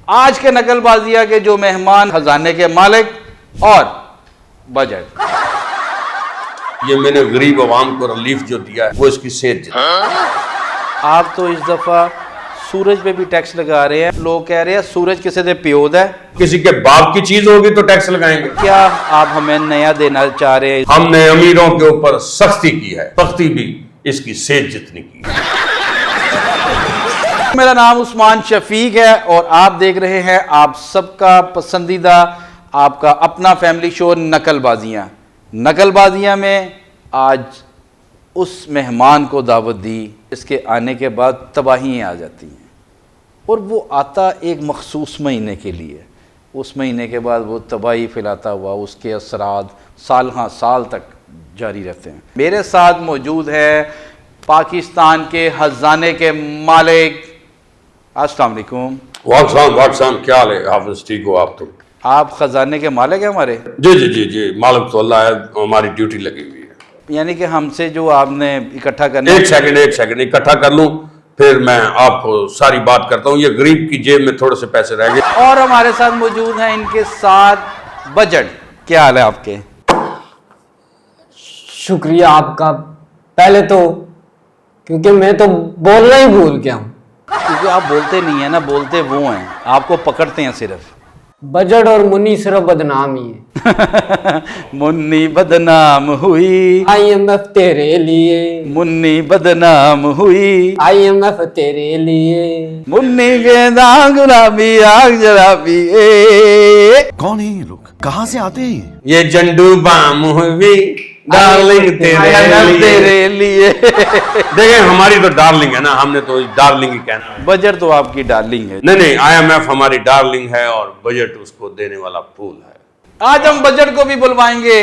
آج کے نقل بازیہ کے جو مہمان خزانے کے مالک اور بجٹ. یہ میں نے غریب عوام کو ریلیف جو دیا ہے وہ اس کی صحت جتنی. آپ تو اس دفعہ سورج پہ بھی ٹیکس لگا رہے ہیں. لوگ کہہ رہے ہیں سورج کسی دے پیود ہے. کسی کے باپ کی چیز ہوگی تو ٹیکس لگائیں گے. کیا آپ ہمیں نیا دینا چاہ رہے ہیں؟ ہم نے امیروں کے اوپر سختی کی ہے, سختی بھی اس کی صحت جتنی کی ہے. میرا نام عثمان شفیق ہے اور آپ دیکھ رہے ہیں آپ سب کا پسندیدہ آپ کا اپنا فیملی شو نقل بازیاں. نقل بازیاں میں آج اس مہمان کو دعوت دی اس کے آنے کے بعد تباہیاں آ جاتی ہیں, اور وہ آتا ایک مخصوص مہینے کے لیے. اس مہینے کے بعد وہ تباہی پھیلاتا ہوا اس کے اثرات سال ہاں سال تک جاری رہتے ہیں. میرے ساتھ موجود ہے پاکستان کے خزانے کے مالک. السلام علیکم. واقسام کیا حال ہے حافظ, ٹھیک ہو آپ؟ تم آپ خزانے کے مالک ہیں ہمارے؟ جی مالک تو اللہ ہے, ہماری ڈیوٹی لگی ہوئی ہے. یعنی کہ ہم سے جو آپ نے اکٹھا کرنا. ایک سیکنڈ اکٹھا کر لوں پھر میں آپ کو ساری بات کرتا ہوں. یہ غریب کی جیب میں تھوڑے سے پیسے رہ گئے. اور ہمارے ساتھ موجود ہیں ان کے ساتھ بجٹ. کیا حال ہے آپ کے؟ شکریہ آپ کا. پہلے تو کیونکہ میں تو بولنا ہی بھول گیا ہوں. کیونکہ آپ بولتے نہیں ہیں نا, بولتے وہ ہیں, آپ کو پکڑتے ہیں صرف. بجٹ اور منی صرف بدنام ہی ہے. منی بدنام ہوئی, IMF تیرے لیے, منی بدنام ہوئی, IMF تیرے لیے. منی کے داغ گلابی آگ جرابی. کون ہے یہ لوگ, کہاں سے آتے ہیں یہ جنڈو بام ہوئی ڈارلنگ تیرے لیے. دیکھیں ہماری تو ڈارلنگ ہے نا, ہم نے تو ڈارلنگ ہی کہنا ہے. بجٹ تو آپ کی ڈارلنگ ہے. نہیں IMF ہماری ڈارلنگ ہے اور بجٹ اس کو دینے والا پھول ہے. آج ہم بجٹ کو بھی بلوائیں گے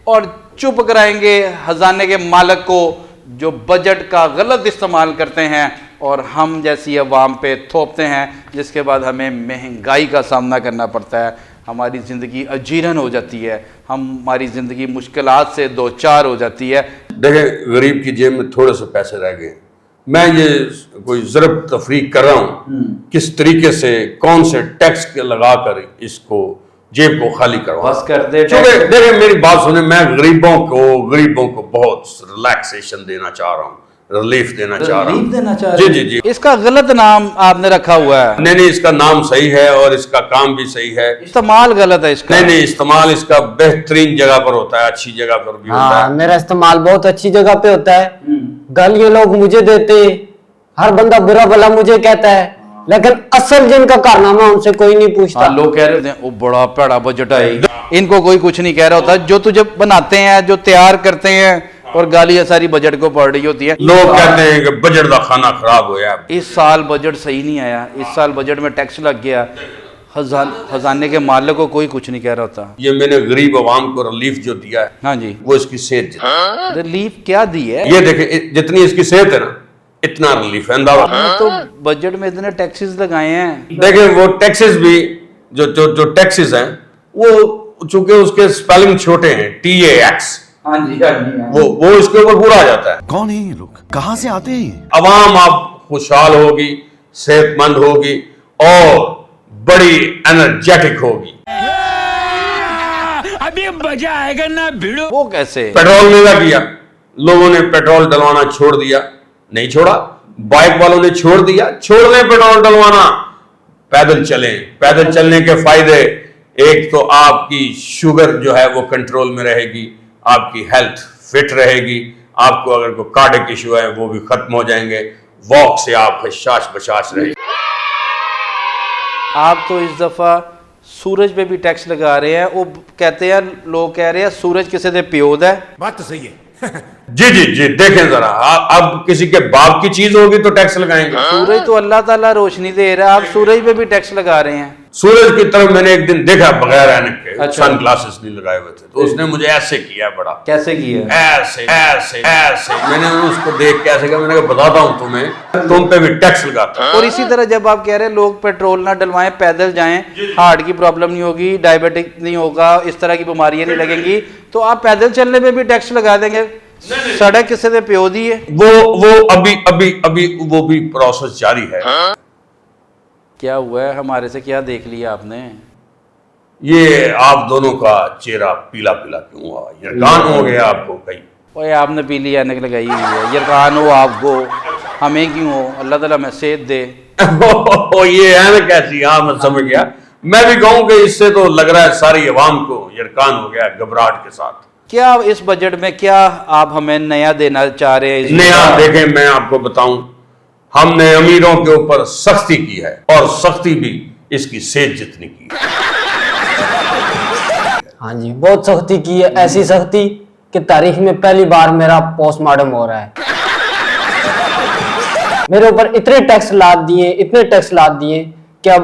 اور چپ کرائیں گے خزانے کے مالک کو جو بجٹ کا غلط استعمال کرتے ہیں اور ہم جیسی عوام پہ تھوپتے ہیں, جس کے بعد ہمیں مہنگائی کا سامنا کرنا پڑتا ہے. ہماری زندگی اجیرن ہو جاتی ہے, ہماری زندگی مشکلات سے دوچار ہو جاتی ہے. دیکھیں غریب کی جیب میں تھوڑے سے پیسے رہ گئے. میں یہ کوئی ضرب تفریق کر رہا ہوں کس طریقے سے کون سے ٹیکس کے لگا کر اس کو جیب کو خالی کروا. بس کر دے. دیکھیں میری بات سنیں, میں غریبوں کو بہت ریلیکسیشن دینا چاہ رہا ہوں, ریلیف دینا چاہ رہا ہوں. جی. اس کا غلط نام آپ نے رکھا ہوا ہے. نہیں اس کا نام صحیح ہے اور اس کا کام بھی صحیح ہے. استعمال غلط ہے اس کا. نہیں استعمال اس کا بہترین جگہ پر ہوتا ہے, اچھی جگہ پر بھی ہوتا ہے. میرا استعمال بہت اچھی جگہ پہ ہوتا ہے. گالیاں لوگ مجھے دیتے, ہر بندہ برا بھلا مجھے کہتا ہے, لیکن اصل جن کا کارنامہ ان سے کوئی نہیں پوچھتا. لوگ کہہ رہے ہیں وہ بڑا پیڑا بجٹ ہے, ان کو کوئی کچھ نہیں کہہ رہا ہوتا. جو تجھے بناتے ہیں, جو تیار کرتے ہیں, اور گالیاں ساری بجٹ کو پڑ رہی ہوتی ہے. لوگ کہتے ہیں کہ بجٹ کا کھانا خراب ہوا. اس سال بجٹ صحیح نہیں آیا, اس سال بجٹ میں ٹیکس لگ گیا. خزانے کے مالک کو کوئی کچھ نہیں کہہ رہا ہوتا. یہ میں نے غریب عوام کو ریلیف جو دیا ہے, ہاں جی, وہ اس کی صحت جتنی. ریلیف کیا دی ہے؟ یہ دیکھیں جتنی اس کی صحت ہے نا اتنا ریلیف ہے. تو بجٹ میں اتنے ٹیکسز لگائے ہیں. دیکھیں وہ ٹیکسز بھی جو ٹیکسز ہیں وہ چونکہ اس کے سپیلنگ چھوٹے ہیں, TAX, وہ اس کے اوپر پورا آ جاتا ہے. کون ہے یہ لوگ, کہاں سے آتے ہیں عوام اب خوشحال ہوگی, صحت مند ہوگی اور بڑی انرجیٹک ہوگی. ابھی مزہ آئے گا نا بھیڑو. وہ کیسے؟ پیٹرول مہنگا کیا, لوگوں نے پیٹرول ڈلوانا چھوڑ دیا. نہیں چھوڑا, بائک والوں نے چھوڑ دیا. چھوڑ دیں پیٹرول ڈلوانا, پیدل چلیں. پیدل چلنے کے فائدے, ایک تو آپ کی شوگر جو ہے وہ کنٹرول میں رہے گی, آپ کی ہیلتھ فٹ رہے گی, آپ کو اگر کوئی کارڈک ایشو ہے وہ بھی ختم ہو جائیں گے. واک سے آپ خشاش بشاش رہے گی. آپ تو اس دفعہ سورج پہ بھی ٹیکس لگا رہے ہیں. وہ کہتے ہیں, لوگ کہہ رہے ہیں سورج کسی دے پیود ہے. بات تو صحیح ہے. جی دیکھیں ذرا, اب کسی کے باپ کی چیز ہوگی تو ٹیکس لگائیں گے. سورج تو اللہ تعالیٰ روشنی دے رہا ہے, آپ سورج پہ بھی ٹیکس لگا رہے ہیں. سورج کی طرف میں نے ایک دن دیکھا بغیر اینک کے, سن گلاسز نہیں لگائے ہوئے تھے, تو اس نے مجھے ایسے کیا بڑا. کیسے کیا؟ ایسے میں نے اس کو دیکھ کے ایسے کہا, میں نے کہا بتاتا ہوں تمہیں, تم پہ بھی ٹیکس لگاتا. اور اسی طرح جب آپ کہہ رہے ہیں لوگ پیٹرول نہ ڈلوائیں, پیدل جائیں, ہارٹ کی پرابلم نہیں ہوگی, ڈائبیٹک نہیں ہوگا, اس طرح کی بیماریاں نہیں لگیں گی, تو آپ پیدل چلنے پہ بھی ٹیکس لگا دیں گے. سڑک کسی دے پیود ہی ہے. وہ ابھی وہ بھی پروسیس جاری ہے. کیا ہوا ہے؟ ہمارے سے کیا دیکھ لیا آپ نے؟ یہ آپ دونوں کا چہرہ پیلا پیلا کیوں ہوا؟ یرکان ہو گیا آپ کو کہیں؟ اوے آپ نے پی لی اینک لگائی ہوئی ہے، یرکان ہو آپ کو، ہمیں کیوں ہو؟ اللہ تعالیٰ میں صحت دے۔ یہ ہے نا کیسی؟ ہاں میں سمجھ گیا۔ میں بھی کہوں کہ اس سے تو لگ رہا ہے ساری عوام کو یرکان ہو گیا گھبراہٹ کے ساتھ۔ کیا اس بجٹ میں کیا آپ ہمیں نیا دینا چاہ رہے ہیں؟ نیا دیکھیں، میں آپ کو بتاؤں، ہم نے امیروں کے اوپر سختی کی ہے، اور سختی بھی اس کی صحت جتنی کی ہے۔ ہاں جی، بہت سختی کی ہے، ایسی سختی کہ تاریخ میں پہلی بار میرا پوسٹ مارٹم ہو رہا ہے۔ میرے اوپر اتنے ٹیکس لاد دیے کہ اب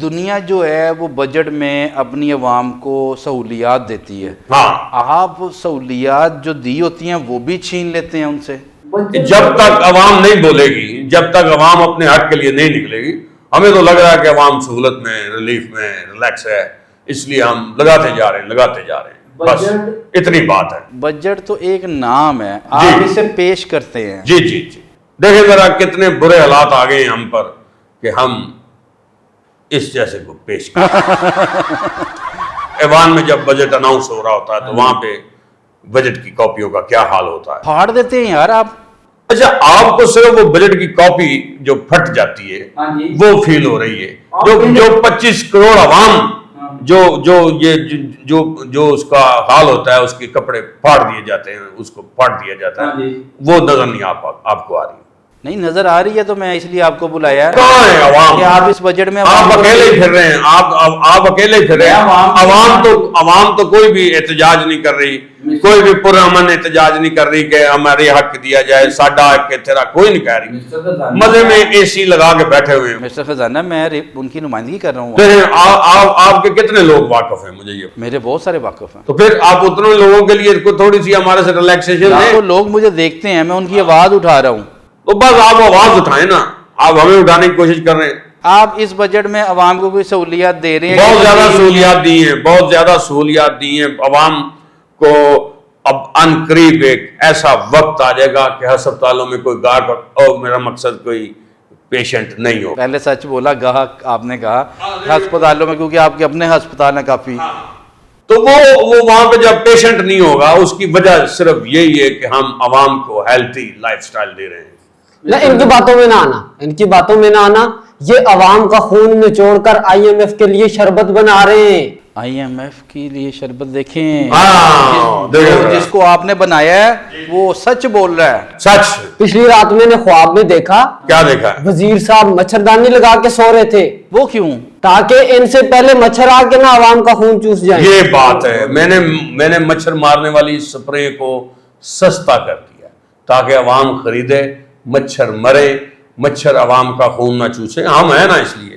دنیا جو ہے وہ بجٹ میں اپنی عوام کو سہولیات دیتی ہے، ہاں، آپ سہولیات جو دی ہوتی ہیں وہ بھی چھین لیتے ہیں ان سے۔ جب تک عوام نہیں بولے گی، جب تک عوام اپنے حق کے لیے نہیں نکلے گی، ہمیں تو لگ رہا ہے کہ عوام سہولت میں، ریلیف میں، ریلیکس ہے، اس لیے ہم لگاتے جا رہے ہیں، بس اتنی بات ہے۔ بجٹ تو ایک نام ہے، آپ اسے پیش کرتے ہیں۔ جی جی جی، دیکھیں ذرا کتنے برے حالات آ گئے ہیں ہم پر کہ ہم اس جیسے کو پیش کرتے ہیں۔ ایوان میں جب بجٹ اناؤنس ہو رہا ہوتا ہے تو وہاں پہ بجٹ کی کاپیوں کا کیا حال ہوتا ہے؟ پھاڑ دیتے ہیں یار آپ۔ اچھا، آپ کو صرف وہ بجٹ کی کاپی جو پھٹ جاتی ہے وہ فیل ہو رہی ہے، جو 25 کروڑ عوام جو اس کا حال ہوتا ہے، اس کے کپڑے پھاڑ دیے جاتے ہیں، اس کو پھاڑ دیا جاتا ہے، وہ نظر نہیں آپ کو آ رہی۔ نہیں نظر آ رہی ہے تو میں اس لیے آپ کو بلایا ہے کہاں ہے عوام؟ کہ آپ اس بجٹ میں آپ اکیلے ہی پھر رہے ہیں، آپ اکیلے ہی پھر رہے ہیں۔ عوام تو کوئی بھی احتجاج نہیں کر رہی، کوئی بھی پرامن احتجاج نہیں کر رہی کہ ہمارے حق دیا جائے، ساڈا حق تیرا، کوئی نہیں کہہ رہی۔ مزے میں اے سی لگا کے بیٹھے ہوئے ہیں۔ مسٹر خزانہ میں ان کی نمائندگی کر رہا ہوں۔ آپ کے کتنے لوگ واقف ہیں؟ مجھے یہ میرے بہت سارے واقف ہیں۔ تو پھر آپ اتنے لوگوں کے لیے تھوڑی سی ہمارے سے ریلیکسیشن ہے۔ وہ لوگ مجھے دیکھتے ہیں، میں ان کی آواز اٹھا رہا ہوں۔ تو بس آپ آواز اٹھائیں نا، آپ ہمیں اٹھانے کی کوشش کر رہے ہیں۔ آپ اس بجٹ میں عوام کو کوئی سہولیات دے رہے ہیں؟ بہت زیادہ سہولیات دی ہیں، بہت زیادہ سہولیات دی ہیں عوام کو۔ اب ان قریب ایک ایسا وقت آ جائے گا کہ ہسپتالوں میں کوئی گاہک، اور میرا مقصد کوئی پیشنٹ نہیں ہو۔ پہلے سچ بولا، گاہک آپ نے کہا ہسپتالوں میں، کیونکہ آپ کے اپنے ہسپتال ہیں کافی۔ تو وہ وہاں پہ جب پیشنٹ نہیں ہوگا، اس کی وجہ صرف یہی ہے کہ ہم عوام کو ہیلتھی لائف سٹائل دے رہے ہیں۔ نہ ان کی باتوں میں نہ آنا، یہ عوام کا خون نچوڑ کر آئی ایم ایف کے لیے شربت بنا رہے ہیں۔ آئی ایم ایف کے لیے شربت دیکھیں، ہاں، جس کو آپ نے بنایا ہے وہ سچ بول رہا ہے۔ سچ۔ پچھلی رات میں نے خواب میں دیکھا، کیا دیکھا؟ وزیر صاحب مچھردانی لگا کے سو رہے تھے، وہ کیوں؟ تاکہ ان سے پہلے مچھر آ کے نہ عوام کا خون چوس جائیں۔ یہ بات ہے، میں نے مچھر مارنے والی سپرے کو سستا کر دیا تاکہ عوام خریدے، مچھر مرے، مچھر عوام کا خون نہ چوسے۔ ہم ہیں نا، اس لیے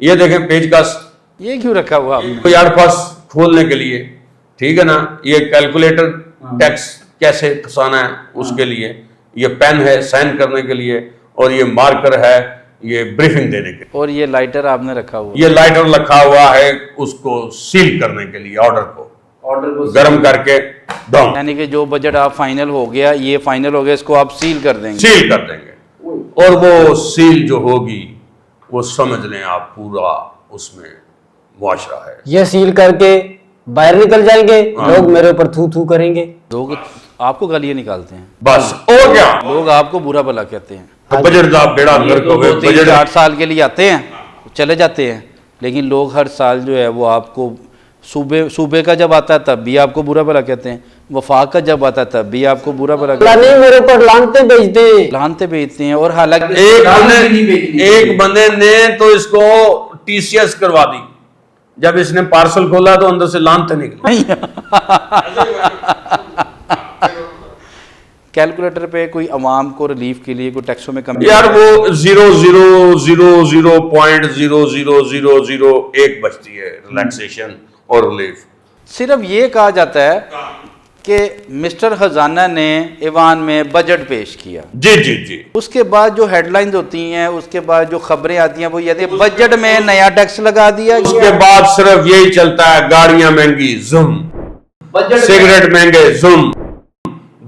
یہ دیکھیں پیج کس، یہ کیوں رکھا ہوا آپ نے؟ کوئی ایئر پاس کھولنے کے لیے، ٹھیک ہے نا، یہ کیلکولیٹر ٹیکس کیسے کسانا ہے اس کے لیے، یہ پین ہے سائن کرنے کے لیے، اور یہ مارکر ہے یہ بریفنگ دینے کے لیے، اور یہ لائٹر آپ نے رکھا ہوا، یہ لائٹر رکھا ہوا ہے اس کو سیل کرنے کے لیے، آرڈر کو گرم کر کے ڈاؤن یعنی کہ جو بجٹ آپ فائنل ہو گیا، یہ فائنل ہو گیا، اس کو آپ سیل کر دیں گے۔ سیل کر دیں گے، اور وہ سیل جو ہوگی وہ سمجھ لیں آپ پورا اس میں معاشرہ ہے۔ یہ سیل کر کے باہر نکل جائیں گے، لوگ میرے اوپر تھو تھو کریں گے، لوگ آپ کو گالیاں نکالتے ہیں، بس اور کیا، لوگ آپ کو برا بھلا کہتے ہیں۔ بجٹ صاحب بیڑا گھر کو 2-3-4 سال کے لیے آتے ہیں، چلے جاتے ہیں، لیکن لوگ ہر سال جو ہے وہ آپ کو صوبے کا جب آتا ہے تب بھی آپ کو برا بھلا کہتے ہیں، وفاق کا جب آتا ہے تب بھی آپ کو برا بھلا کہتے اللہ نہیں میرے اوپر لانتے بھیجتے، ہیں، لانتے بھیجتے ہیں۔ اور حالانکہ ایک بندے نے تو اس کو ٹی سی ایس کروا دی، جب اس نے پارسل کھولا تو اندر سے لانتے نکلی۔ کیلکولیٹر پہ کوئی عوام کو ریلیف کے لیے کوئی ٹیکسوں میں کمی، یار وہ 0.000001 بچتی ہے ریلیکسیشن اور ریلیف۔ صرف یہ کہا جاتا ہے کہ مسٹر خزانہ نے ایوان میں بجٹ پیش کیا، جی جی جی، اس کے بعد جو ہیڈ لائنز ہوتی ہیں، اس کے بعد جو خبریں آتی ہیں وہ یہ بجٹ میں نیا ٹیکس لگا دیا، اس کے بعد صرف یہی چلتا ہے، گاڑیاں مہنگی زم، سگریٹ مہنگے زم،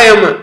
IMF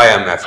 IMF।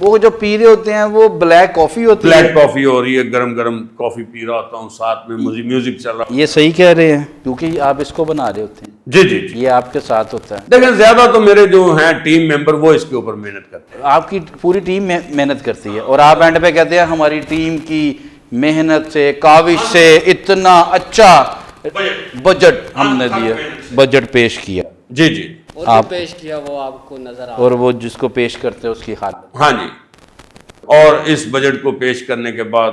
وہ جو پی رہے ہوتے ہیں وہ بلیک کافی ہوتی ہے. بلیک کافی ہو رہی ہے, گرم گرم کافی پی رہا ہوتا ہوں, ساتھ میں میوزک چل رہا. یہ صحیح کہہ رہے ہیں کیونکہ آپ اس کو بنا رہے ہوتے ہیں, جی جی جی. یہ آپ کے ساتھ ہوتا ہے. دیکھیں زیادہ تو میرے جو ہیں ٹیم ممبر وہ اس کے اوپر محنت کرتے ہیں. آپ کی پوری ٹیم محنت کرتی ہے اور آپ اینڈ پہ کہتے ہیں ہماری ٹیم کی محنت سے, کاوش سے اتنا اچھا بجٹ ہم نے دیا, بجٹ پیش کیا. جی جی. اور جو پیش کیا وہ آپ کو نظر آ اور وہ جس کو پیش کرتے ہیں اس کی حالت. ہاں جی. اور اس بجٹ کو پیش کرنے کے بعد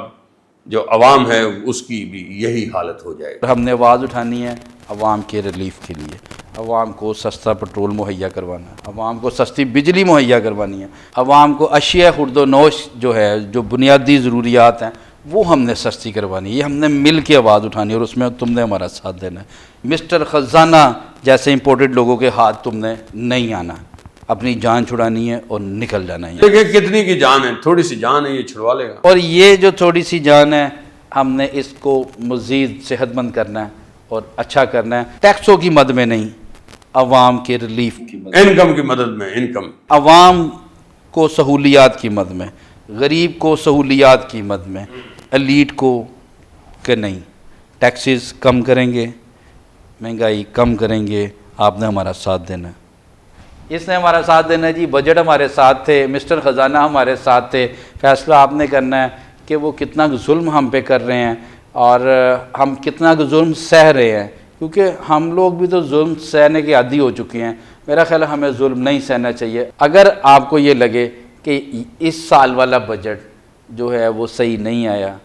جو عوام ہے اس کی بھی یہی حالت ہو جائے گی. ہم نے آواز اٹھانی ہے عوام کے ریلیف کے لیے, عوام کو سستا پٹرول مہیا کروانا ہے, عوام کو سستی بجلی مہیا کروانی ہے, عوام کو اشیاء خورد و نوش جو ہے, جو بنیادی ضروریات ہیں وہ ہم نے سستی کروانی ہے. یہ ہم نے مل کے آواز اٹھانی ہے اور اس میں تم نے ہمارا ساتھ دینا ہے. مسٹر خزانہ جیسے امپورٹڈ لوگوں کے ہاتھ تم نے نہیں آنا, اپنی جان چھڑانی ہے اور نکل جانا ہے. دیکھیں کتنی کی جان ہے, تھوڑی سی جان ہے, یہ چھڑوا لے گا. اور یہ جو تھوڑی سی جان ہے ہم نے اس کو مزید صحت مند کرنا ہے اور اچھا کرنا ہے. ٹیکسوں کی مد میں نہیں, عوام کے ریلیف کی مد, انکم کی مدد میں, انکم. عوام کو سہولیات کی مد میں, غریب کو سہولیات کی مد میں, ایلیٹ کو کہ نہیں. ٹیکسز کم کریں گے, مہنگائی کم کریں گے, آپ نے ہمارا ساتھ دینا ہے. اس نے ہمارا ساتھ دینا ہے جی. بجٹ ہمارے ساتھ تھے, مسٹر خزانہ ہمارے ساتھ تھے. فیصلہ آپ نے کرنا ہے کہ وہ کتنا ظلم ہم پہ کر رہے ہیں اور ہم کتنا ظلم سہ رہے ہیں, کیونکہ ہم لوگ بھی تو ظلم سہنے کے عادی ہو چکے ہیں. میرا خیال ہے ہمیں ظلم نہیں سہنا چاہیے. اگر آپ کو یہ لگے کہ اس سال والا بجٹ جو ہے وہ صحیح نہیں آیا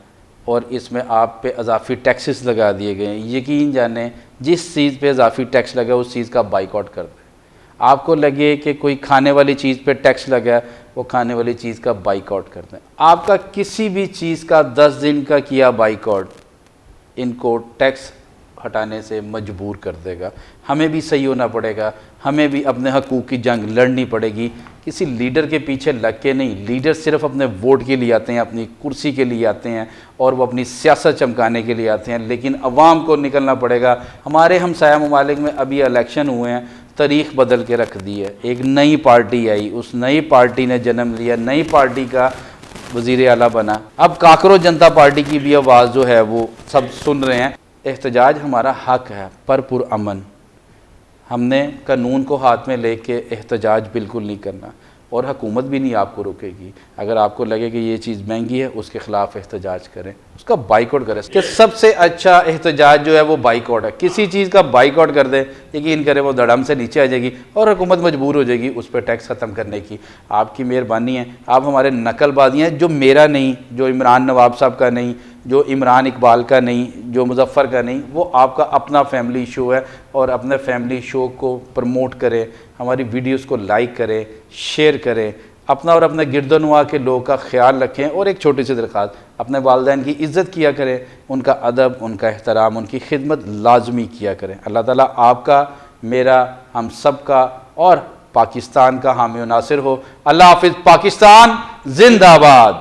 اور اس میں آپ پہ اضافی ٹیکسز لگا دیے گئے, یقین جانیں جس چیز پہ اضافی ٹیکس لگا اس چیز کا بائیکاٹ کر دیں. آپ کو لگے کہ کوئی کھانے والی چیز پہ ٹیکس لگا ہے, وہ کھانے والی چیز کا بائیکاٹ کر دیں. آپ کا کسی بھی چیز کا 10 دن کا کیا بائیکاٹ ان کو ٹیکس ہٹانے سے مجبور کر دے گا. ہمیں بھی صحیح ہونا پڑے گا, ہمیں بھی اپنے حقوق کی جنگ لڑنی پڑے گی. کسی لیڈر کے پیچھے لگ کے نہیں. لیڈر صرف اپنے ووٹ کے لیے آتے ہیں, اپنی کرسی کے لیے آتے ہیں اور وہ اپنی سیاست چمکانے کے لیے آتے ہیں, لیکن عوام کو نکلنا پڑے گا. ہمارے ہمسایہ ممالک میں ابھی الیکشن ہوئے ہیں, تاریخ بدل کے رکھ دی ہے. ایک نئی پارٹی آئی, اس نئی پارٹی نے جنم لیا, نئی پارٹی کا وزیر اعلیٰ بنا. اب کاکروچ جنتا پارٹی کی بھی آواز جو ہے وہ سب سن رہے ہیں. احتجاج ہمارا حق ہے پر امن. ہم نے قانون کو ہاتھ میں لے کے احتجاج بالکل نہیں کرنا اور حکومت بھی نہیں آپ کو روکے گی. اگر آپ کو لگے کہ یہ چیز مہنگی ہے اس کے خلاف احتجاج کریں, اس کا بائیکاٹ کریں. کہ سب سے اچھا احتجاج جو ہے وہ بائیکاٹ ہے. کسی چیز کا بائیکاٹ کر دیں, یقین کریں وہ دڑم سے نیچے آ جائے گی اور حکومت مجبور ہو جائے گی اس پہ ٹیکس ختم کرنے کی. آپ کی مہربانی ہے, آپ ہمارے نقل بازی ہیں, جو میرا نہیں, جو عمران نواب صاحب کا نہیں, جو عمران اقبال کا نہیں, جو مظفر کا نہیں, وہ آپ کا اپنا فیملی شو ہے اور اپنے فیملی شو کو پروموٹ کریں, ہماری ویڈیوز کو لائک کریں, شیئر کریں, اپنا اور اپنے گرد و نواح کے لوگوں کا خیال رکھیں. اور ایک چھوٹی سی درخواست, اپنے والدین کی عزت کیا کریں, ان کا ادب, ان کا احترام, ان کی خدمت لازمی کیا کریں. اللہ تعالیٰ آپ کا, میرا, ہم سب کا اور پاکستان کا حامی و ناصر ہو. اللہ حافظ. پاکستان زندہ باد.